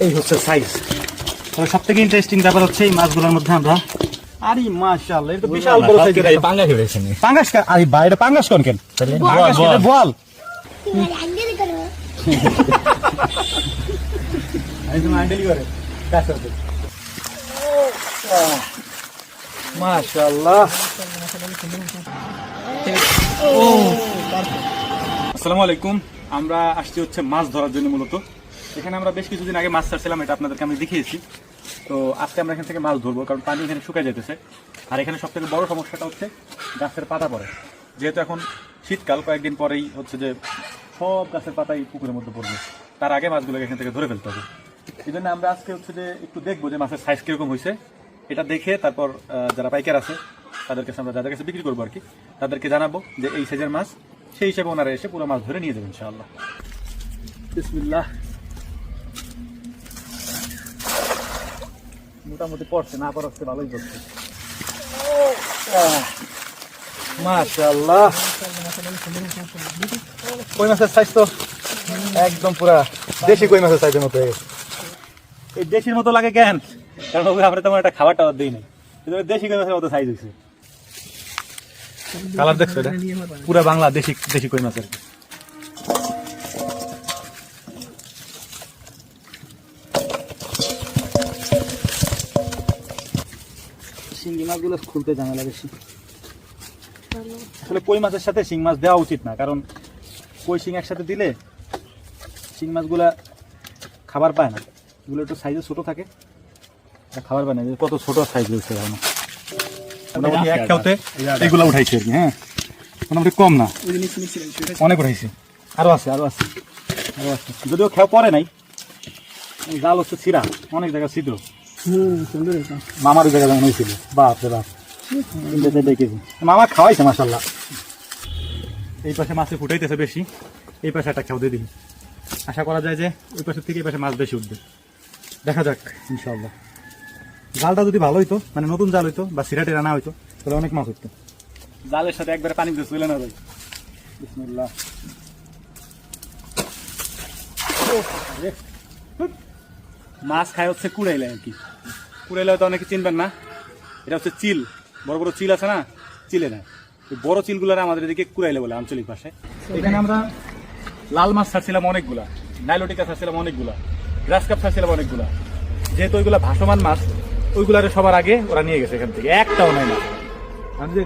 এই হচ্ছে সাইজ। তবে সব থেকে ইন্টারেস্টিং ব্যাপার হচ্ছে এই মাছগুলোর মধ্যে আমরা আরে মাশাআল্লাহ এটা তো বিশাল বড় সাইজ। পাঙ্গাস হয়েছে নি পাঙ্গাস আরে বাইরে পাঙ্গাস কোন কেন বল আমি তো হ্যান্ডেল করে কাজ করতে মাশাআল্লাহ। আসসালামু আলাইকুম। আমরা আসছি হচ্ছে মাছ ধরার জন্য। মূলত এখানে আমরা বেশ কিছুদিন আগে মাছ ছাড়ছিলাম, এটা আপনাদেরকে আমি দেখিয়েছি। তো আজকে আমরা এখান থেকে মাছ ধরবো, কারণ পানি এখানে শুকায় যেতেছে। আর এখানে সব থেকে বড় সমস্যাটা হচ্ছে গাছের পাতা পড়ে। যেহেতু এখন শীতকাল, কয়েকদিন পরেই হচ্ছে যে সব গাছের পাতাই পুকুরের মধ্যে পড়বে। তার আগে মাছগুলোকে এখান থেকে ধরে ফেলতে হবে। এই জন্য আমরা আজকে হচ্ছে যে একটু দেখবো যে মাছের সাইজ কিরকম হয়েছে, এটা দেখে তারপর যারা পাইকার আছে তাদের কাছে আমরা যাদের কাছে বিক্রি করবো আর কি, তাদেরকে জানাবো যে এই সাইজের মাছ, সেই হিসেবে ওনারা এসে পুরো মাছ ধরে নিয়ে যাবেন ইনশাআল্লাহ। বিসমিল্লাহ। মোটামুটি পড়ছে, না পড়ছে ভালোই পড়ছে। মাশাআল্লাহ। কই মাছের সাইজ তো একদম পুরা দেশি কই মাছের সাইজের মতো হয়ে গেছে। এই দেশির মতো লাগে কেন? কারণ আমরা তেমন একটা খাবার টাবার দিই না, দেশি কই মাছের মতো সাইজ হয়েছে। কালার দেখছো এটা পুরা বাংলা দেশি দেশি কই মাছের। শিঙ্গি মাছগুলো খুলতে ঝামেলা বেশি। আসলে কই মাছের সাথে শিং মাছ দেওয়া উচিত না, কারণ কই শিং একসাথে দিলে শিং মাছগুলা খাবার পায় না। এগুলো একটু সাইজে ছোট থাকে, খাবার পায় না। কত ছোট সাইজ হয়েছে এখন, মোটামুটি এক খেতে এগুলো উঠাইছে আর কি। হ্যাঁ, মোটামুটি কম না, অনেক উঠাইছে। আরো আছে আরো আছে আরো আছে, যদিও খেয়া পরে নাই। জাল হচ্ছে ছিঁড়া, অনেক জায়গায় ছিদ্র। মামার জায়গা যেমন হয়েছিল, বাপ রে বাপ, দেখেছি মামা খাওয়াইছে মাশাআল্লাহ। এই পাশে মাছে ফুটাইতেছে বেশি, এই পাশে একটা খেয়াও দিয়ে দিই। আশা করা যায় যে ওই পাশের থেকে এই পাশে মাছ বেশি উঠবে। দেখা যাক ইনশাআল্লাহ। জালটা যদি ভালো হইতো, মানে নতুন জাল হইতো বা সিরাটে রানা হইতো, তাহলে অনেক মাছ উঠতো। জালের সাথে একবারে পানি দিয়ে চলে না ভাই। বিসমিল্লাহ। মাছ খায় হচ্ছে কুড়াইলে আর কি। কুড়াইলে হয়তো অনেকে চিনবেন না, এটা হচ্ছে চিল। বড় বড় চিল আছে না, চিলে না, বড় চিলগুলার আমাদের এদিকে কুড়াইলে বলে আঞ্চলিক ভাষায়। এখানে আমরা লাল মাছ ছাড়ছিলাম অনেকগুলা, নাইলোটিকা ছাড়ছিলাম অনেকগুলা, গ্রাস কাপ ছাড়ছিলাম অনেকগুলা। যেহেতু ওইগুলা ভাসমান মাছ, ওইগুলারে সবার আগে ওরা নিয়ে গেছে এখান থেকে, একটাও নাই না। আমি যে